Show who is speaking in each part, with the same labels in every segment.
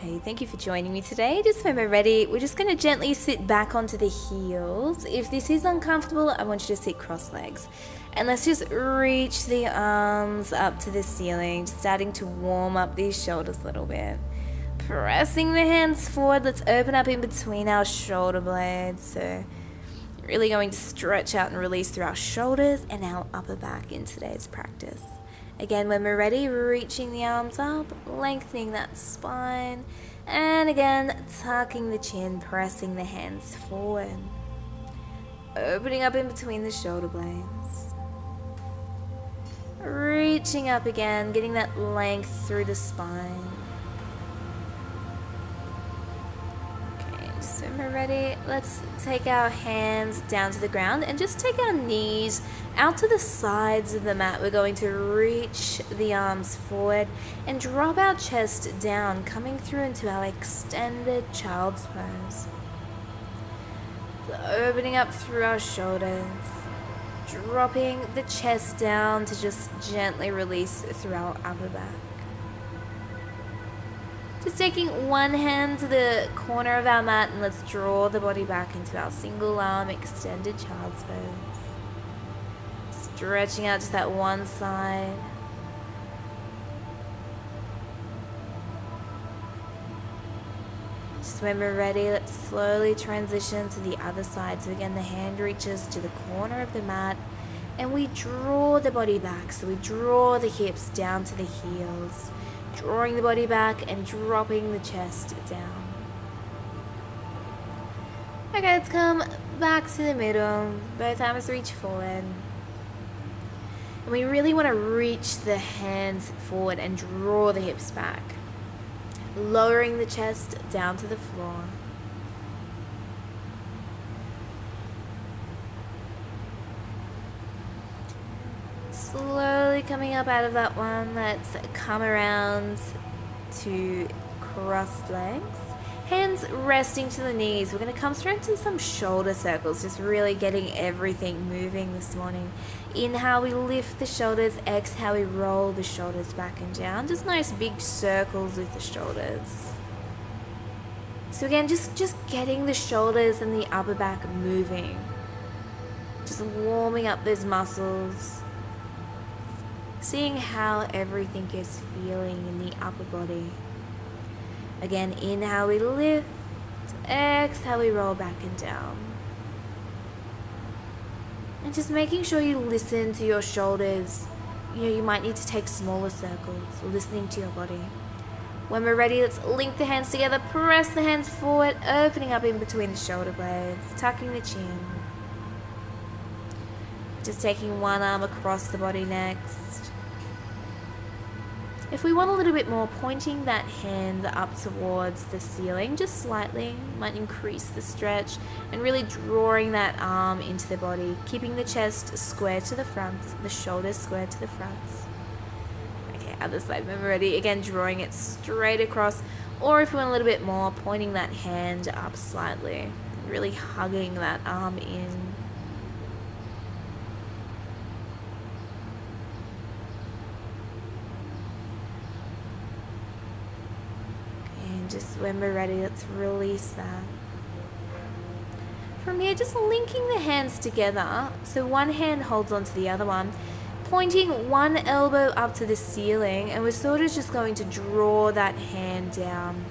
Speaker 1: Okay, thank you for joining me today. Just when we're ready, we're just going to gently sit back onto the heels. If this is uncomfortable, I want you to sit cross legs. And let's just reach the arms up to the ceiling, starting to warm up these shoulders a little bit. Pressing the hands forward, let's open up in between our shoulder blades. So really going to stretch out and release through our shoulders and our upper back in today's practice. Again, when we're ready, reaching the arms up, lengthening that spine, and again, tucking the chin, pressing the hands forward. Opening up in between the shoulder blades. Reaching up again, getting that length through the spine. So when we're ready, let's take our hands down to the ground and just take our knees out to the sides of the mat. We're going to reach the arms forward and drop our chest down, coming through into our extended child's pose. So opening up through our shoulders, dropping the chest down to just gently release through our upper back. Just taking one hand to the corner of our mat and let's draw the body back into our single arm extended child's pose. Stretching out to that one side. Just when we're ready, let's slowly transition to the other side. So again, the hand reaches to the corner of the mat and we draw the body back. So we draw the hips down to the heels. Drawing the body back and dropping the chest down. Okay, let's come back to the middle. Both arms reach forward. And we really want to reach the hands forward and draw the hips back. Lowering the chest down to the floor. Slowly coming up out of that one, let's come around to crossed legs. Hands resting to the knees. We're going to come straight into some shoulder circles, just really getting everything moving this morning. Inhale, we lift the shoulders. Exhale, we roll the shoulders back and down. Just nice big circles with the shoulders. So again, just getting the shoulders and the upper back moving. Just warming up those muscles. Seeing how everything is feeling in the upper body. Again, inhale, we lift. Exhale, we roll back and down. And just making sure you listen to your shoulders. You might need to take smaller circles, listening to your body. When we're ready, let's link the hands together. Press the hands forward, opening up in between the shoulder blades, tucking the chin. Just taking one arm across the body next. If we want a little bit more, pointing that hand up towards the ceiling just slightly might increase the stretch and really drawing that arm into the body, keeping the chest square to the front, the shoulders square to the front. Okay, other side when we're ready. Again, drawing it straight across, or if we want a little bit more, pointing that hand up slightly, really hugging that arm in. Just when we're ready, let's release that. From here, just linking the hands together. So one hand holds onto the other one, pointing one elbow up to the ceiling, and we're sort of just going to draw that hand down.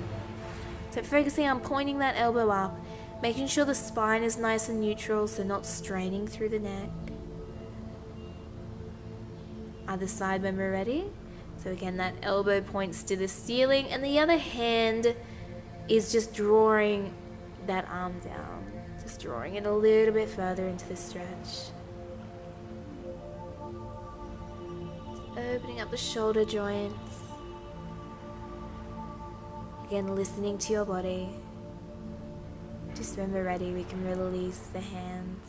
Speaker 1: So focusing on pointing that elbow up, making sure the spine is nice and neutral, so not straining through the neck. Other side when we're ready. So again, that elbow points to the ceiling and the other hand is just drawing that arm down. Just drawing it a little bit further into the stretch. Opening up the shoulder joints. Again, listening to your body. Just when we're ready, we can release the hands.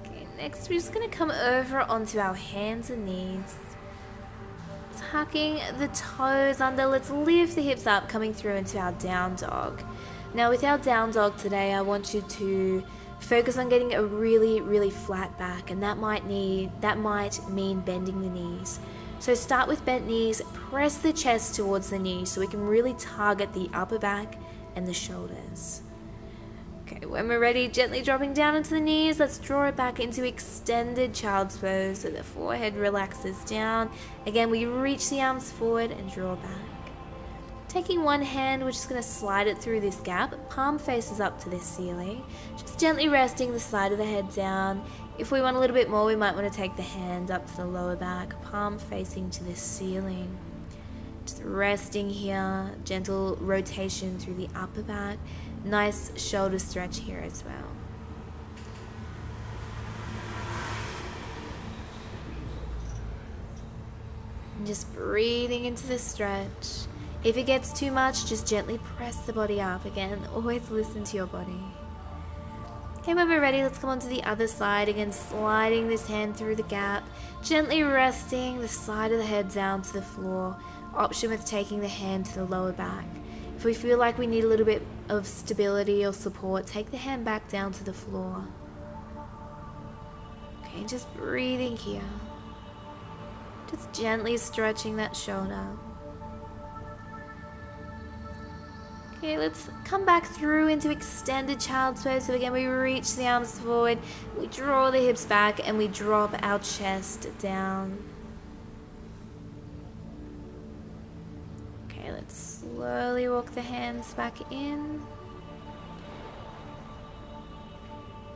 Speaker 1: Okay, next we're just going to come over onto our hands and knees. Tucking the toes under, let's lift the hips up, coming through into our down dog. Now with our down dog today, I want you to focus on getting a really flat back, and that might mean bending the knees. So start with bent knees, press the chest towards the knees so we can really target the upper back and the shoulders. Okay, when we're ready, gently dropping down into the knees, let's draw it back into extended child's pose so the forehead relaxes down. Again, we reach the arms forward and draw back. Taking one hand, we're just going to slide it through this gap, palm faces up to the ceiling, just gently resting the side of the head down. If we want a little bit more, we might want to take the hand up to the lower back, palm facing to the ceiling. Just resting here, gentle rotation through the upper back. Nice shoulder stretch here as well. And just breathing into the stretch. If it gets too much, just gently press the body up. Again, always listen to your body. Okay, when we're ready, let's come on to the other side. Again, sliding this hand through the gap, gently resting the side of the head down to the floor. Option with taking the hand to the lower back. If we feel like we need a little bit of stability or support, take the hand back down to the floor. Okay, just breathing here. Just gently stretching that shoulder. Okay, let's come back through into extended child's pose. So again, we reach the arms forward, we draw the hips back, and we drop our chest down. Okay, let's slowly walk the hands back in.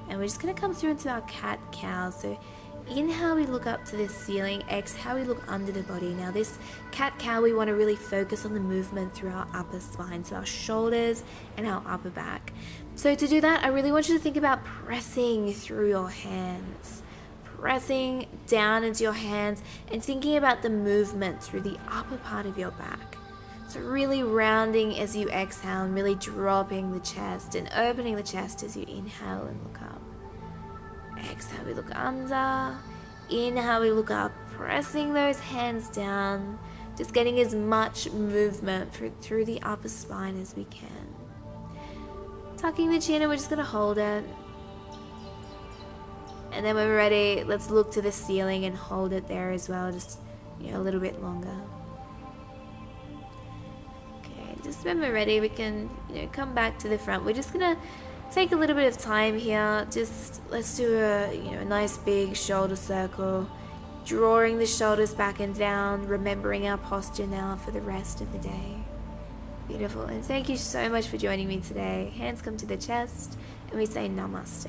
Speaker 1: And we're just going to come through into our cat-cow. So inhale, we look up to the ceiling. Exhale, we look under the body. Now this cat-cow, we want to really focus on the movement through our upper spine, so our shoulders and our upper back. So to do that, I really want you to think about pressing through your hands. Pressing down into your hands and thinking about the movement through the upper part of your back. So really rounding as you exhale and really dropping the chest and opening the chest as you inhale and look up. Exhale, we look under. Inhale, we look up, pressing those hands down, just getting as much movement through the upper spine as we can. Tucking the chin, and we're just going to hold it. And then when we're ready, let's look to the ceiling and hold it there as well, just a little bit longer. Okay, just when we're ready, we can come back to the front. We're just going to take a little bit of time here. Just let's do a nice big shoulder circle, drawing the shoulders back and down, remembering our posture now for the rest of the day. Beautiful. And thank you so much for joining me today. Hands come to the chest and we say namaste.